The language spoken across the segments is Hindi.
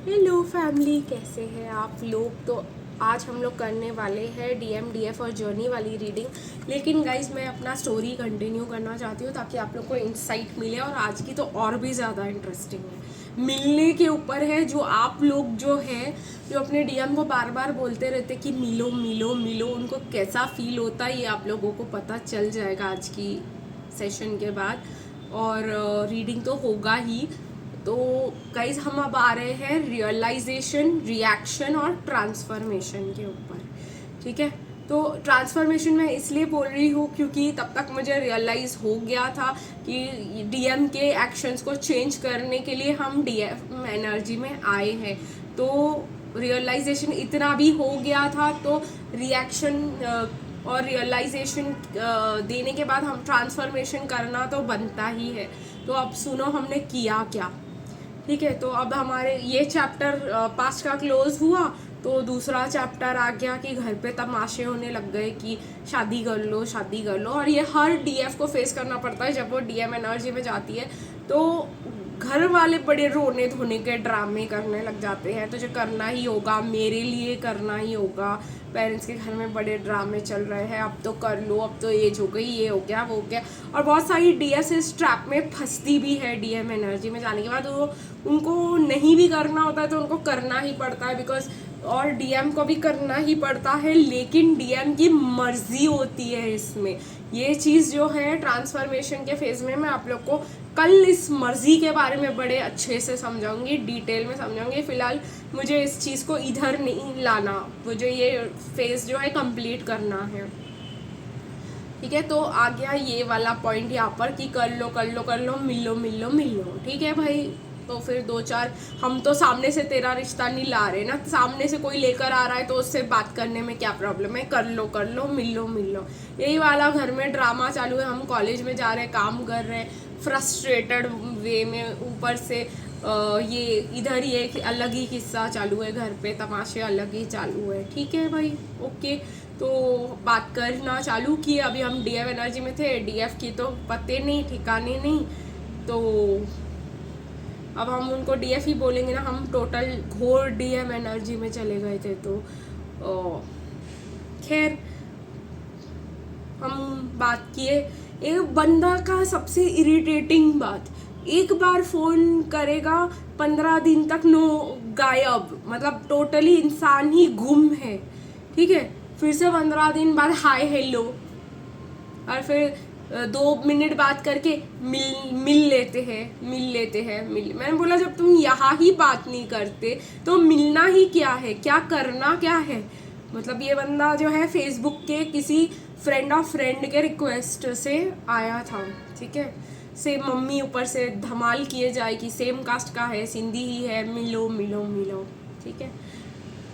हेलो फैमिली, कैसे हैं आप लोग। तो आज हम लोग करने वाले हैं डीएम डीएफ और जर्नी वाली रीडिंग। लेकिन गाइज मैं अपना स्टोरी कंटिन्यू करना चाहती हूँ ताकि आप लोग को इंसाइट मिले, और आज की तो और भी ज़्यादा इंटरेस्टिंग है। मिलने के ऊपर है। जो आप लोग जो है जो अपने डीएम को बार बार बोलते रहते कि मिलो मिलो मिलो, उनको कैसा फील होता है ये आप लोगों को पता चल जाएगा आज की सेशन के बाद। और रीडिंग तो होगा ही। तो गाइज हम अब आ रहे हैं रियलाइजेशन, रिएक्शन और ट्रांसफॉर्मेशन के ऊपर। ठीक है, तो ट्रांसफॉर्मेशन मैं इसलिए बोल रही हूँ क्योंकि तब तक मुझे रियलाइज हो गया था कि डीएम के एक्शंस को चेंज करने के लिए हम डीएम एनर्जी में आए हैं। तो रियलाइजेशन इतना भी हो गया था, तो रिएक्शन और रियलाइजेशन देने के बाद हम ट्रांसफॉर्मेशन करना तो बनता ही है। तो अब सुनो हमने किया क्या। ठीक है, तो अब हमारे ये चैप्टर 5 का क्लोज हुआ। तो दूसरा चैप्टर आ गया कि घर पे तमाशे होने लग गए कि शादी कर लो शादी कर लो। और ये हर डीएफ को फेस करना पड़ता है जब वो डीएम एनर्जी में जाती है। तो घर वाले बड़े रोने धोने के ड्रामे करने लग जाते हैं, तुझे करना ही होगा, मेरे लिए करना ही होगा। पेरेंट्स के घर में बड़े ड्रामे चल रहे हैं, अब तो कर लो, अब तो एज हो गई, ये हो गया वो हो गया। और बहुत सारी डीएस इस ट्रैप में फंसती भी है डीएम एनर्जी में जाने के बाद। वो उनको नहीं भी करना होता है तो उनको करना ही पड़ता है, बिकॉज और डीएम को भी करना ही पड़ता है, लेकिन डीएम की मर्जी होती है इसमें। ये चीज़ जो है ट्रांसफॉर्मेशन के फेज में मैं आप लोग को कल इस मर्जी के बारे में बड़े अच्छे से समझाऊंगी, डिटेल में समझाऊंगी। फिलहाल मुझे इस चीज़ को इधर नहीं लाना, मुझे ये फेज जो है कंप्लीट करना है। ठीक है, तो आ गया ये वाला पॉइंट यहाँ पर कि कर लो कर लो कर लो, मिलो मिलो मिलो। ठीक है भाई, तो फिर दो चार, हम तो सामने से तेरा रिश्ता नहीं ला रहे ना, सामने से कोई लेकर आ रहा है तो उससे बात करने में क्या प्रॉब्लम है। कर लो मिलो मिलो, यही वाला घर में ड्रामा चालू है। हम कॉलेज में जा रहे हैं, काम कर रहे हैं फ्रस्ट्रेटेड वे में, ऊपर से ये इधर ही एक अलग ही किस्सा चालू है, घर पे तमाशे अलग ही चालू है। ठीक है भाई, ओके। तो बात करना चालू की। अभी हम डीएफ एनर्जी में थे, डीएफ की तो पते नहीं ठिकाने नहीं, तो अब हम उनको डीएफ ही बोलेंगे ना। हम टोटल घोर डीएम एनर्जी में चले गए थे। तो खैर हम बात किए। एक बंदा का सबसे इरिटेटिंग बात, एक बार फोन करेगा 15 दिन तक नो गायब, मतलब टोटली इंसान ही गुम है। ठीक है, फिर से 15 दिन बाद हाय हेलो, और फिर 2 मिनट बात करके मिल लेते हैं। मैंने बोला जब तुम यहाँ ही बात नहीं करते तो मिलना ही क्या है, क्या करना क्या है। मतलब ये बंदा जो है फेसबुक के किसी फ्रेंड ऑफ फ्रेंड के रिक्वेस्ट से आया था। ठीक है, सेम मम्मी ऊपर से धमाल किए जाए कि सेम कास्ट का है, सिंधी ही है, मिलो मिलो मिलो। ठीक है,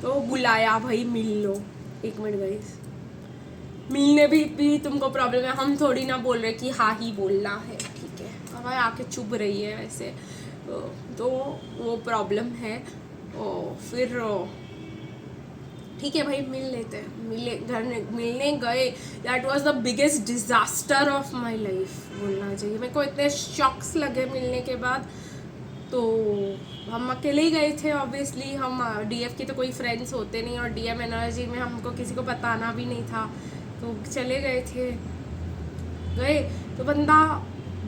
तो बुलाया भाई मिल लो। एक मिनट गाइस, मिलने भी तुमको प्रॉब्लम है, हम थोड़ी ना बोल रहे कि हाँ ही बोलना है। ठीक है, अब आके चुप रही है वैसे, तो वो प्रॉब्लम है। फिर ठीक है भाई, मिल लेते हैं। मिलने गए। That was the biggest disaster of my life बोलना चाहिए। मेरे को इतने शॉक्स लगे मिलने के बाद। तो हम अकेले ही गए थे ऑब्वियसली, हम डीएफ की तो कोई फ्रेंड्स होते नहीं, और डीएम एनर्जी में हमको किसी को बताना भी नहीं था, तो चले गए। तो बंदा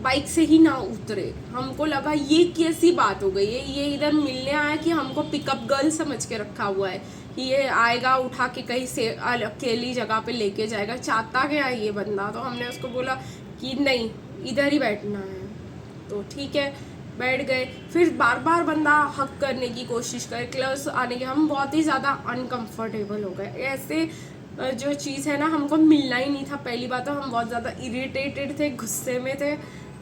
बाइक से ही ना उतरे। हमको लगा ये कैसी बात हो गई है, ये इधर मिलने आया कि हमको पिकअप गर्ल समझ के रखा हुआ है कि ये आएगा उठा के कहीं से अकेली जगह पे लेके जाएगा। चाहता क्या है ये बंदा। तो हमने उसको बोला कि नहीं, इधर ही बैठना है। तो ठीक है, बैठ गए। फिर बार बार बंदा हक करने की कोशिश करे, क्लोज आने की। हम बहुत ही ज़्यादा अनकंफर्टेबल हो गए। ऐसे जो चीज़ है ना, हमको मिलना ही नहीं था। पहली बात तो हम बहुत ज़्यादा इरिटेटेड थे, गुस्से में थे,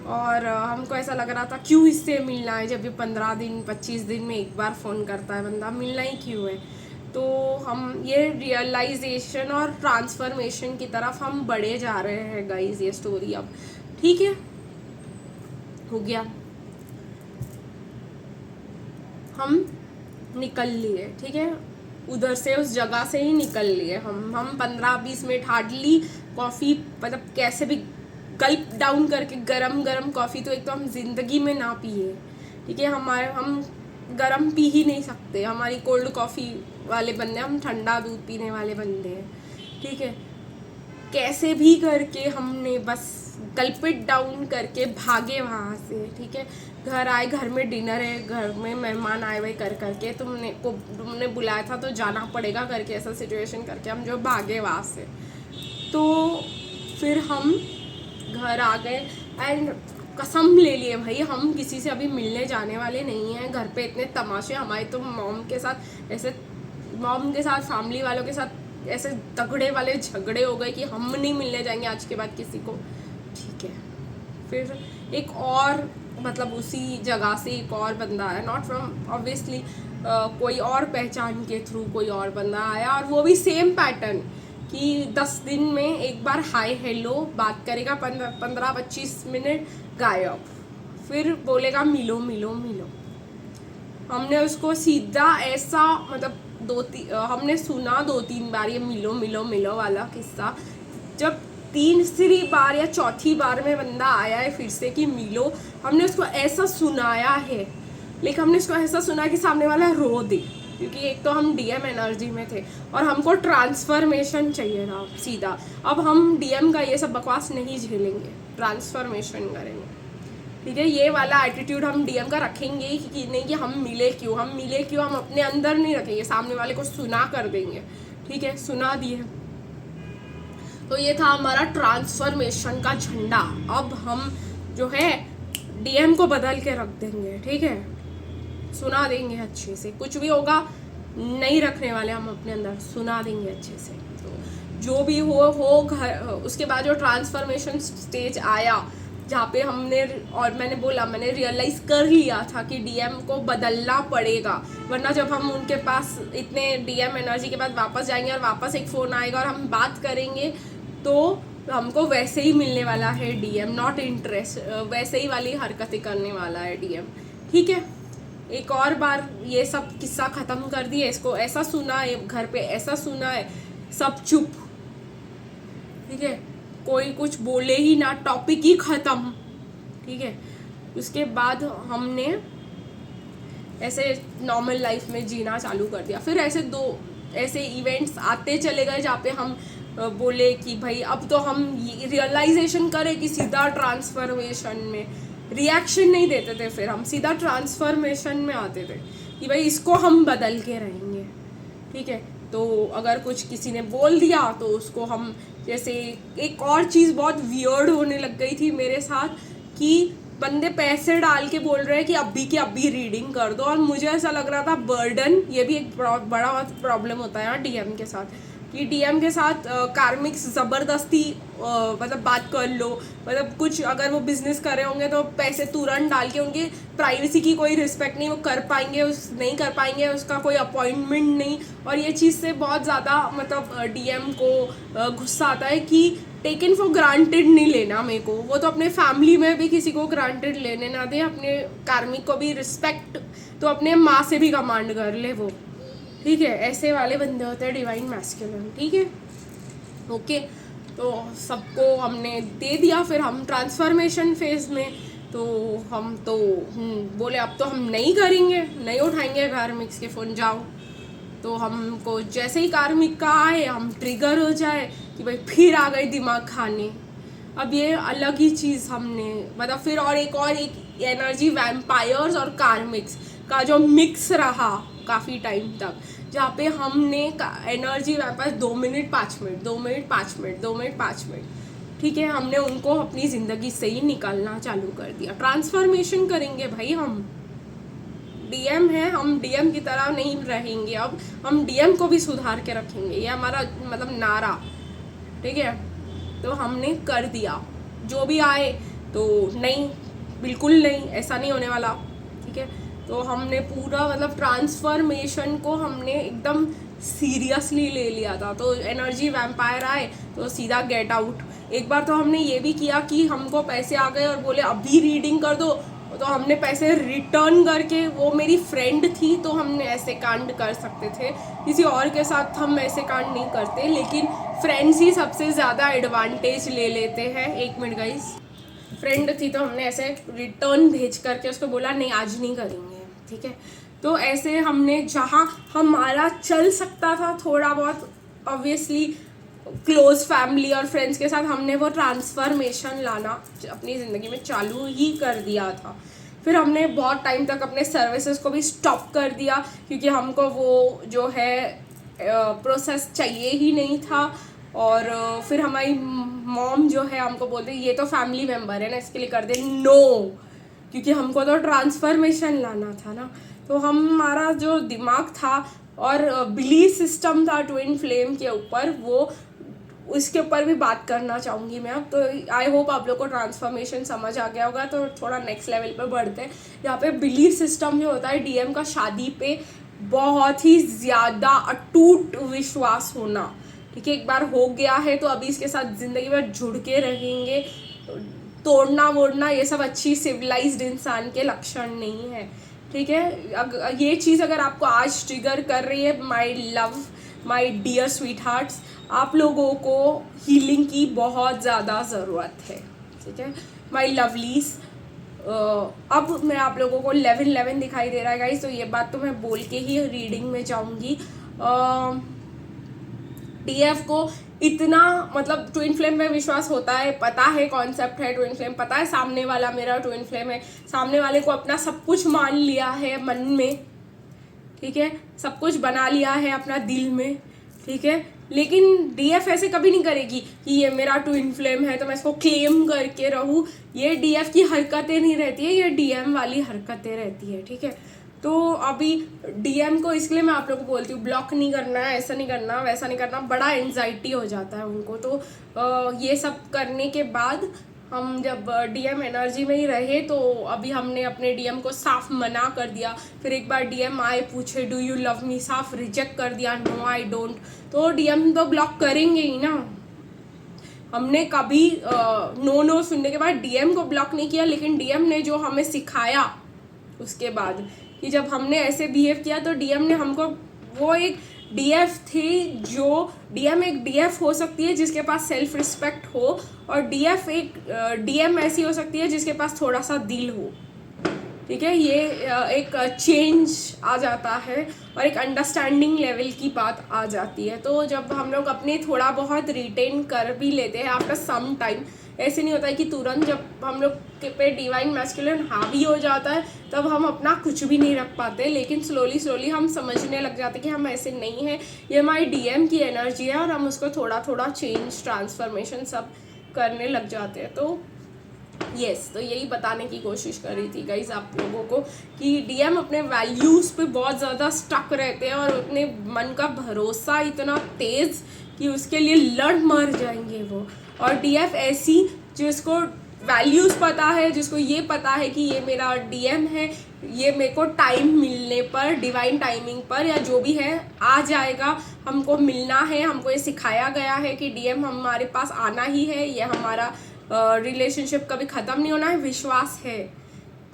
और हमको ऐसा लग रहा था क्यों इससे मिलना है, जब भी 15 दिन 25 दिन में एक बार फ़ोन करता है बंदा, मिलना ही क्यों है। तो हम ये रियलाइजेशन और ट्रांसफॉर्मेशन की तरफ हम बढ़े जा रहे हैं गाइज। ये स्टोरी अब ठीक है, हो गया, हम निकल लिए। ठीक है, उधर से उस जगह से ही निकल लिए हम 15-20 मिनट हार्डली कॉफ़ी, मतलब कैसे भी गल्प डाउन करके गरम गरम कॉफ़ी तो एक तो हम जिंदगी में ना पिए। ठीक है, हम गरम पी ही नहीं सकते, हमारी कोल्ड कॉफ़ी वाले बंदे, हम ठंडा दूध पीने वाले बंदे हैं, ठीक है। कैसे भी करके हमने बस गल्पिट डाउन करके भागे वहाँ से, ठीक है। घर आए, घर में डिनर है, घर में मेहमान आए हुए कर करके तुमने बुलाया था तो जाना पड़ेगा करके, ऐसा सिचुएशन करके हम जो भागे वहाँ से। तो फिर हम घर आ गए एंड कसम ले लिए भाई हम किसी से अभी मिलने जाने वाले नहीं हैं। घर पे इतने तमाशे, हमारे तो मॉम के साथ ऐसे, मॉम के साथ फैमिली वालों के साथ ऐसे तगड़े वाले झगड़े हो गए कि हम नहीं मिलने जाएंगे आज के बाद किसी को, ठीक है। फिर एक और मतलब उसी जगह से एक और बंदा आया, नॉट फ्रॉम ऑब्वियसली, कोई और पहचान के थ्रू कोई और बंदा आया, और वो भी सेम पैटर्न कि 10 दिन में एक बार हाय हेलो बात करेगा, 15-25 मिनट गायब, फिर बोलेगा मिलो मिलो मिलो। हमने उसको सीधा ऐसा मतलब हमने सुना 2-3 बार ये मिलो मिलो मिलो वाला किस्सा। जब तीसरी बार या चौथी बार में बंदा आया है फिर से कि मिलो, हमने उसको ऐसा सुनाया है, लेकिन हमने उसको ऐसा सुना कि सामने वाला रो दे, क्योंकि एक तो हम डीएम एनर्जी में थे और हमको ट्रांसफॉर्मेशन चाहिए था सीधा। अब हम डीएम का ये सब बकवास नहीं झेलेंगे, ट्रांसफॉर्मेशन करेंगे, ठीक है। ये वाला एटीट्यूड हम डीएम का रखेंगे ही कि नहीं कि हम मिले क्यों, हम अपने अंदर नहीं रखेंगे, सामने वाले को सुना कर देंगे, ठीक है। सुना दिए, तो ये था हमारा ट्रांसफॉर्मेशन का झंडा। अब हम जो है डीएम को बदल के रख देंगे, ठीक है, सुना देंगे अच्छे से, कुछ भी होगा नहीं रखने वाले हम अपने अंदर, सुना देंगे अच्छे से। तो जो भी हो घर, उसके बाद जो ट्रांसफॉर्मेशन स्टेज आया जहाँ पे मैंने रियलाइज़ कर लिया था कि डीएम को बदलना पड़ेगा, वरना जब हम उनके पास इतने डीएम एनर्जी के बाद वापस जाएंगे और वापस एक फ़ोन आएगा और हम बात करेंगे तो हमको वैसे ही मिलने वाला है डीएम, नॉट इंटरेस्ट, वैसे ही वाली हरकतें करने वाला है डीएम, ठीक है। एक और बार ये सब किस्सा ख़त्म कर दिए, इसको ऐसा सुना है, घर पे ऐसा सुना है, सब चुप, ठीक है, कोई कुछ बोले ही ना, टॉपिक ही ख़त्म, ठीक है। उसके बाद हमने ऐसे नॉर्मल लाइफ में जीना चालू कर दिया। फिर ऐसे इवेंट्स आते चले गए जहाँ पे हम बोले कि भाई अब तो हम रियलाइजेशन करें कि सीधा ट्रांसफॉर्मेशन में रिएक्शन नहीं देते थे, फिर हम सीधा ट्रांसफॉर्मेशन में आते थे कि भाई इसको हम बदल के रहेंगे, ठीक है। तो अगर कुछ किसी ने बोल दिया तो उसको हम, जैसे एक और चीज़ बहुत वियर्ड होने लग गई थी मेरे साथ कि बंदे पैसे डाल के बोल रहे हैं कि अभी की अभी रीडिंग कर दो, और मुझे ऐसा लग रहा था बर्डन, ये भी एक बड़ा प्रॉब्लम होता है यार डीएम के साथ, कि डीएम के साथ कार्मिक्स ज़बरदस्ती मतलब बात कर लो, मतलब कुछ अगर वो बिज़नेस कर रहे होंगे तो पैसे तुरंत डाल के, उनकी प्राइवेसी की कोई रिस्पेक्ट नहीं, वो नहीं कर पाएंगे, उसका कोई अपॉइंटमेंट नहीं। और ये चीज़ से बहुत ज़्यादा मतलब डीएम को गुस्सा आता है कि टेकन फॉर ग्रांटेड नहीं लेना मेरे को, वो तो अपने फैमिली में भी किसी को ग्रांटेड लेने ना दे, अपने कार्मिक को भी रिस्पेक्ट, तो अपने माँ से भी कमांड कर ले वो, ठीक है। ऐसे वाले बंदे होते हैं डिवाइन मैस्कुलिन, ठीक है, ओके। तो सबको हमने दे दिया। फिर हम ट्रांसफॉर्मेशन फेज में, तो हम तो बोले अब तो हम नहीं करेंगे, नहीं उठाएंगे कार्मिक्स के फ़ोन, जाओ। तो हमको जैसे ही कार्मिक का आए हम ट्रिगर हो जाए कि भाई फिर आ गए दिमाग खाने। अब ये अलग ही चीज़ हमने मतलब फिर और एक एनर्जी वैम्पायर्स और कार्मिक्स का जो मिक्स रहा काफ़ी टाइम तक, जहाँ पे हमने energy vampire 2 minute 5 minute 2 minute 5 minute 2 minute 5 minute, ठीक है, हमने उनको अपनी ज़िंदगी से ही निकालना चालू कर दिया। ट्रांसफॉर्मेशन करेंगे भाई, हम डीएम है, हम डीएम की तरह नहीं रहेंगे, अब हम डीएम को भी सुधार के रखेंगे, ये हमारा मतलब नारा, ठीक है। तो हमने कर दिया, जो भी आए तो नहीं, बिल्कुल नहीं, ऐसा नहीं होने वाला, ठीक है। तो हमने पूरा मतलब ट्रांसफॉर्मेशन को हमने एकदम सीरियसली ले लिया था। तो एनर्जी वैम्पायर आए तो सीधा गेट आउट। एक बार तो हमने ये भी किया कि हमको पैसे आ गए और बोले अभी रीडिंग कर दो, तो हमने पैसे रिटर्न करके, वो मेरी फ्रेंड थी तो हमने ऐसे कांड कर सकते थे, किसी और के साथ हम ऐसे कांड नहीं करते, लेकिन फ्रेंड्स ही सबसे ज़्यादा एडवांटेज ले लेते हैं। 1 मिनट गाइस, फ्रेंड थी तो हमने ऐसे रिटर्न भेज करके उसको बोला नहीं आज नहीं करेंगे, ठीक है। तो ऐसे हमने जहाँ हमारा चल सकता था थोड़ा बहुत, ऑब्वियसली क्लोज फैमिली और फ्रेंड्स के साथ, हमने वो ट्रांसफॉर्मेशन लाना अपनी ज़िंदगी में चालू ही कर दिया था। फिर हमने बहुत टाइम तक अपने सर्विसेज को भी स्टॉप कर दिया क्योंकि हमको वो जो है प्रोसेस चाहिए ही नहीं था। और फिर हमारी मॉम जो है हमको बोलते ये तो फैमिली मेम्बर है ना, इसके लिए कर दे। नो, क्योंकि हमको तो ट्रांसफॉर्मेशन लाना था ना। तो हमारा जो दिमाग था और बिलीफ सिस्टम था ट्विन फ्लेम के ऊपर, वो उसके ऊपर भी बात करना चाहूँगी मैं अब। तो आई होप आप लोग को ट्रांसफॉर्मेशन समझ आ गया होगा। तो थोड़ा नेक्स्ट लेवल पे बढ़ते हैं। यहाँ पे बिलीफ सिस्टम जो होता है डीएम का, शादी पे बहुत ही ज़्यादा अटूट विश्वास होना, ठीक है। एक बार हो गया है तो अभी इसके साथ ज़िंदगी भर जुड़ के रहेंगे। तोड़ना वोड़ना ये सब अच्छी सिविलाइज्ड इंसान के लक्षण नहीं है, ठीक है। ये चीज़ अगर आपको आज ट्रिगर कर रही है, my love, my dear sweethearts, आप लोगों को हीलिंग की बहुत ज़्यादा ज़रूरत है, ठीक है माय लवलीज। अब मैं आप लोगों को 11-11 दिखाई दे रहा है गाइस, तो ये बात तो मैं बोल के ही रीडिंग में जाऊंगी। डीएफ को इतना मतलब ट्विन फ्लेम में विश्वास होता है, पता है कॉन्सेप्ट है ट्विन फ्लेम, पता है सामने वाला मेरा ट्विन फ्लेम है, सामने वाले को अपना सब कुछ मान लिया है मन में, ठीक है, सब कुछ बना लिया है अपना दिल में, ठीक है। लेकिन डीएफ ऐसे कभी नहीं करेगी कि ये मेरा ट्विन फ्लेम है तो मैं इसको क्लेम करके रहूँ। ये डीएफ की हरकतें नहीं रहती है, ये डीएम वाली हरकतें रहती है, ठीक है। तो अभी डीएम को इसलिए मैं आप लोगों को बोलती हूँ ब्लॉक नहीं करना है, ऐसा नहीं करना, वैसा नहीं करना, बड़ा एंजाइटी हो जाता है उनको। तो ये सब करने के बाद हम जब डीएम एनर्जी में ही रहे तो अभी हमने अपने डीएम को साफ मना कर दिया। फिर एक बार डीएम आए पूछे डू यू लव मी, साफ रिजेक्ट कर दिया, नो आई डोंट। तो डीएम तो ब्लॉक करेंगे ही ना। हमने कभी नो सुनने के बाद डीएम को ब्लॉक नहीं किया, लेकिन डीएम ने जो हमें सिखाया उसके बाद कि जब हमने ऐसे बिहेव किया तो डीएम ने हमको, वो एक डीएफ थी जो, डीएम एक डीएफ हो सकती है जिसके पास सेल्फ रिस्पेक्ट हो, और डीएफ एक डीएम ऐसी हो सकती है जिसके पास थोड़ा सा दिल हो, ठीक है। ये एक चेंज आ जाता है और एक अंडरस्टैंडिंग लेवल की बात आ जाती है। तो जब हम लोग अपने थोड़ा बहुत रिटेन कर भी लेते हैं आफ्टर सम टाइम, ऐसे नहीं होता है कि तुरंत जब हम लोग पे डिवाइन मैस्कुलिन हावी हो जाता है तब हम अपना कुछ भी नहीं रख पाते, लेकिन स्लोली हम समझने लग जाते कि हम ऐसे नहीं हैं, ये हमारी डीएम की एनर्जी है, और हम उसको थोड़ा थोड़ा चेंज ट्रांसफॉर्मेशन सब करने लग जाते हैं। तो यस, तो यही बताने की कोशिश कर रही थी गाइज आप लोगों को कि डीएम अपने वैल्यूज़ पे बहुत ज़्यादा स्टक रहते हैं और अपने मन का भरोसा इतना तेज़ कि उसके लिए लड़ मर जाएंगे वो। और डीएफ ऐसी जिसको वैल्यूज़ पता है, जिसको ये पता है कि ये मेरा डीएम है, ये मेरे को टाइम मिलने पर, डिवाइन टाइमिंग पर या जो भी है आ जाएगा, हमको मिलना है, हमको ये सिखाया गया है कि डीएम हमारे पास आना ही है, ये हमारा रिलेशनशिप कभी ख़त्म नहीं होना है, विश्वास है,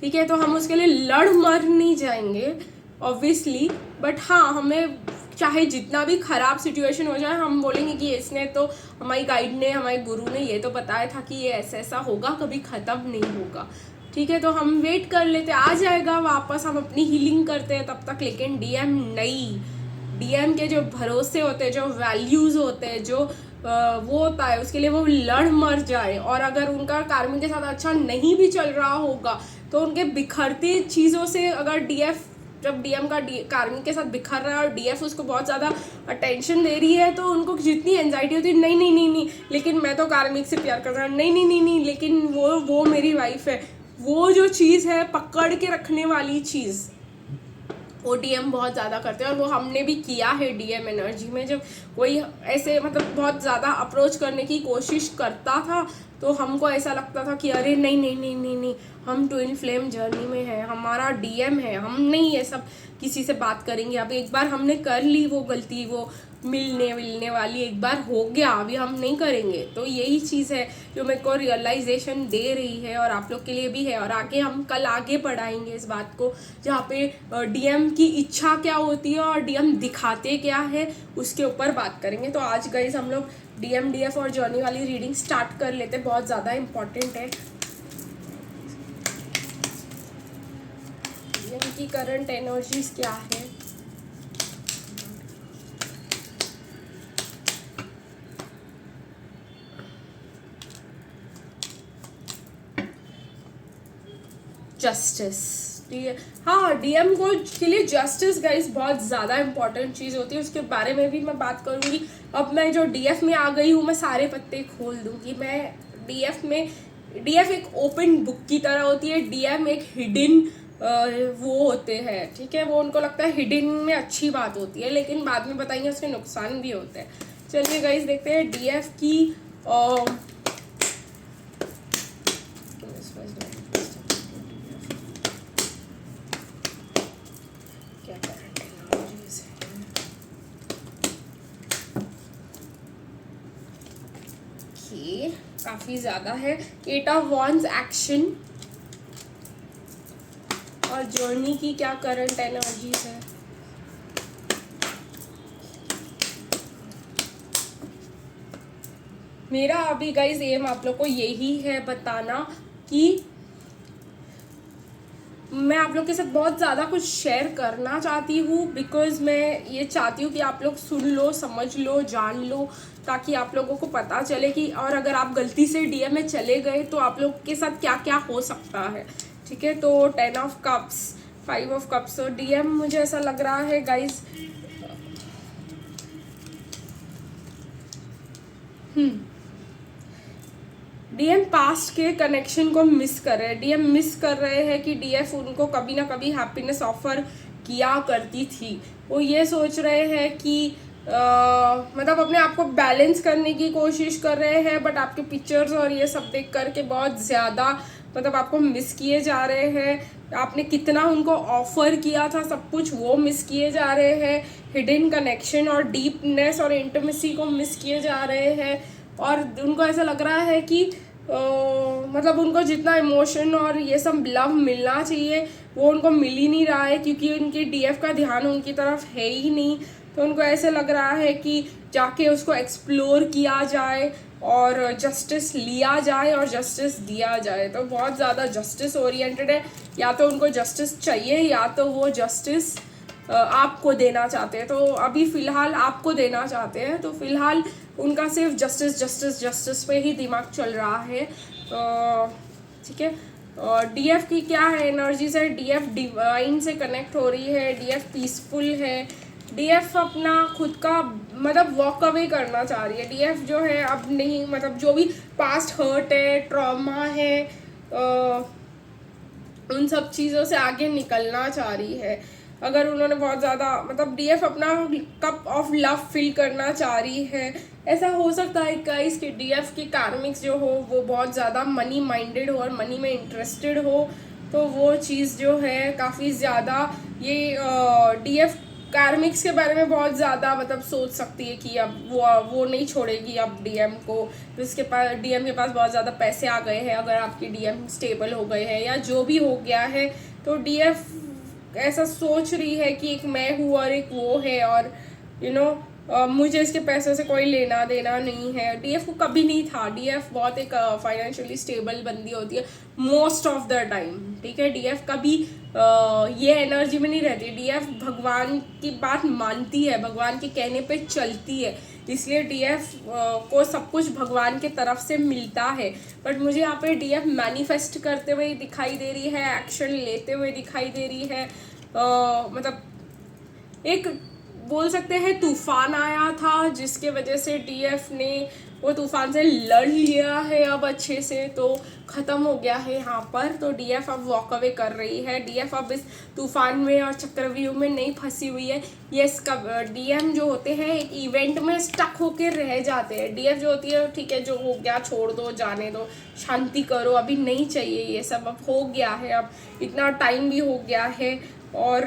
ठीक है। तो हम उसके लिए लड़ मर नहीं जाएंगे ऑब्वियसली, बट हाँ, हमें चाहे जितना भी ख़राब सिचुएशन हो जाए हम बोलेंगे कि इसने तो, हमारी गाइड ने, हमारे गुरु ने ये तो बताया था कि ये ऐसा ऐसा होगा, कभी ख़त्म नहीं होगा, ठीक है। तो हम वेट कर लेते, आ जाएगा वापस, हम अपनी हीलिंग करते हैं तब तक। लेकिन डीएम नहीं, डीएम के जो भरोसे होते हैं, जो वैल्यूज़ होते हैं, जो वो होता है, उसके लिए वो लड़ मर जाए। और अगर उनका कार्मिक के साथ अच्छा नहीं भी चल रहा होगा तो उनके बिखरती चीज़ों से, अगर डीएफ, जब डीएम का कार्मिक के साथ बिखर रहा है और डीएफ उसको बहुत ज़्यादा अटेंशन दे रही है, तो उनको जितनी एंजाइटी होती है, नहीं नहीं नहीं नहीं लेकिन मैं तो कार्मिक से प्यार कर रहा हूँ, नहीं नहीं नहीं नहीं लेकिन वो मेरी वाइफ है, वो जो चीज़ है पकड़ के रखने वाली चीज़, वो डीएम बहुत ज़्यादा करते हैं। और वो हमने भी किया है डीएम एनर्जी में। जब कोई ऐसे मतलब बहुत ज़्यादा अप्रोच करने की कोशिश करता था तो हमको ऐसा लगता था कि अरे नहीं नहीं नहीं नहीं नहीं, हम ट्विन फ्लेम जर्नी में हैं, हमारा डीएम है, हम नहीं ये सब किसी से बात करेंगे। अब एक बार हमने कर ली वो गलती, वो मिलने वाली एक बार हो गया, अभी हम नहीं करेंगे। तो यही चीज़ है जो मेरे को रियलाइजेशन दे रही है और आप लोग के लिए भी है। और आगे हम कल आगे बढ़ाएंगे इस बात को, जहाँ पे डीएम की इच्छा क्या होती है और डीएम दिखाते क्या है, उसके ऊपर बात करेंगे। तो आज गाइस हम लोग डीएम, डीएफ और जर्नी वाली रीडिंग स्टार्ट कर लेते, बहुत ज़्यादा इम्पॉर्टेंट है। डीएम की करंट एनर्जीज क्या है? जस्टिस। हाँ, डीएम को के लिए जस्टिस गाइस बहुत ज़्यादा इंपॉर्टेंट चीज़ होती है, उसके बारे में भी मैं बात करूँगी। अब मैं जो डीएफ में आ गई हूँ, मैं सारे पत्ते खोल दूँगी। मैं डीएफ एक ओपन बुक की तरह होती है। डीएम एक हिडन वो होते हैं, ठीक है। वो उनको लगता है हिडन में अच्छी बात होती है, लेकिन बाद में बताएंगे उसके नुकसान भी होते हैं। चलिए गाइस देखते हैं डीएफ की काफी ज्यादा है। 8 ऑफ वॉन्ड्स एक्शन और जर्नी की क्या करंट एनर्जीज है? मेरा अभी गाइज एम आप लोग को यही है बताना कि मैं आप लोग के साथ बहुत ज़्यादा कुछ शेयर करना चाहती हूँ, बिकॉज मैं ये चाहती हूँ कि आप लोग सुन लो, समझ लो, जान लो, ताकि आप लोगों को पता चले कि और अगर आप गलती से डीएम में चले गए तो आप लोग के साथ क्या क्या हो सकता है, ठीक है। तो 10 ऑफ कप्स, 5 ऑफ कप्स, तो डीएम मुझे ऐसा लग रहा है गाइज डीएम पास्ट के कनेक्शन को मिस कर रहे हैं। डीएम मिस कर रहे हैं कि डीएफ उनको कभी ना कभी हैप्पीनेस ऑफर किया करती थी। वो ये सोच रहे हैं कि मतलब अपने आप को बैलेंस करने की कोशिश कर रहे हैं, बट आपके पिक्चर्स और ये सब देख करके बहुत ज़्यादा मतलब आपको मिस किए जा रहे हैं। आपने कितना उनको ऑफर किया था सब कुछ वो मिस किए जा रहे हैं। हिडन कनेक्शन और डीपनेस और इंटीमेसी को मिस किए जा रहे हैं, और उनको ऐसा लग रहा है कि मतलब उनको जितना इमोशन और ये सब लव मिलना चाहिए वो उनको मिल ही नहीं रहा है, क्योंकि उनकी डीएफ का ध्यान उनकी तरफ है ही नहीं। तो उनको ऐसे लग रहा है कि जाके उसको एक्सप्लोर किया जाए और जस्टिस लिया जाए और जस्टिस दिया जाए। तो बहुत ज़्यादा जस्टिस ओरिएंटेड है, या तो उनको जस्टिस चाहिए या तो वो जस्टिस आपको देना चाहते हैं। तो अभी फ़िलहाल आपको देना चाहते हैं, तो फ़िलहाल उनका सिर्फ जस्टिस जस्टिस जस्टिस पे ही दिमाग चल रहा है, ठीक है। डीएफ की क्या है एनर्जीज है? डीएफ डिवाइन से कनेक्ट हो रही है, डीएफ पीसफुल है, डीएफ अपना खुद का मतलब वॉक अवे करना चाह रही है। डीएफ जो है अब नहीं, मतलब जो भी पास्ट हर्ट है, ट्रॉमा है, उन सब चीज़ों से आगे निकलना चाह रही है। अगर उन्होंने बहुत ज़्यादा मतलब डीएफ अपना कप ऑफ लव फिल करना चाह रही है। ऐसा हो सकता है गाइस कि डीएफ की कार्मिक्स जो हो वो बहुत ज़्यादा मनी माइंडेड हो और मनी में इंटरेस्टेड हो, तो वो चीज़ जो है काफ़ी ज़्यादा ये डीएफ कार्मिक्स के बारे में बहुत ज़्यादा मतलब सोच सकती है कि अब वो नहीं छोड़ेगी अब डीएम को। तो इसके पास डीएम के पास बहुत ज़्यादा पैसे आ गए हैं, अगर आपकी डीएम स्टेबल हो गए हैं या जो भी हो गया है, तो डीएफ ऐसा सोच रही है कि एक मैं हूँ और एक वो है, और मुझे इसके पैसों से कोई लेना देना नहीं है। डीएफ को कभी नहीं था। डीएफ बहुत एक फाइनेंशियली स्टेबल बंदी होती है मोस्ट ऑफ द टाइम, ठीक है। डीएफ कभी ये एनर्जी में नहीं रहती। डीएफ भगवान की बात मानती है, भगवान के कहने पे चलती है, इसलिए डीएफ को सब कुछ भगवान के तरफ से मिलता है। बट मुझे यहाँ पे डीएफ मैनिफेस्ट करते हुए दिखाई दे रही है, एक्शन लेते हुए दिखाई दे रही है। मतलब एक बोल सकते हैं तूफान आया था जिसके वजह से डीएफ ने वो तूफान से लड़ लिया है, अब अच्छे से तो ख़त्म हो गया है यहाँ पर। तो डीएफ अब वॉक अवे कर रही है। डीएफ अब इस तूफान में और चक्रव्यूह में नहीं फंसी हुई है। ये डीएम जो होते हैं एक इवेंट में स्टक होके रह जाते हैं। डीएफ जो होती है ठीक है, जो हो गया छोड़ दो, जाने दो, शांति करो, अभी नहीं चाहिए ये सब, अब हो गया है, अब इतना टाइम भी हो गया है, और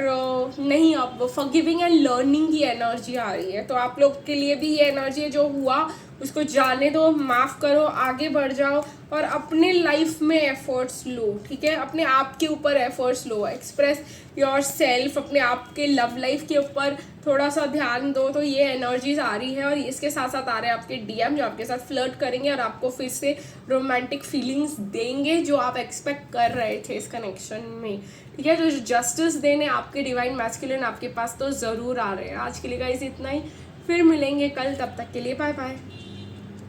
नहीं अब फॉरगिविंग एंड लर्निंग की एनर्जी आ रही है। तो आप लोग के लिए भी ये एनर्जी जो हुआ उसको जाने दो, माफ़ करो, आगे बढ़ जाओ और अपने लाइफ में एफर्ट्स लो, ठीक है। अपने आप के ऊपर efforts low, express your self, अपने आप के लव लाइफ के ऊपर थोड़ा सा ध्यान दो। तो ये एनर्जीज आ रही है और इसके साथ साथ आ रहे हैं आपके डीएम जो आपके साथ फ्लर्ट करेंगे और आपको फिर से रोमांटिक फीलिंग्स देंगे जो आप एक्सपेक्ट कर रहे थे इस कनेक्शन में, ठीक है। तो जस्टिस देने आपके डिवाइन मैस्कुलिन आपके पास तो ज़रूर आ रहे हैं। आज के लिए गाइस इतना ही, फिर मिलेंगे कल, तब तक के लिए बाय बाय।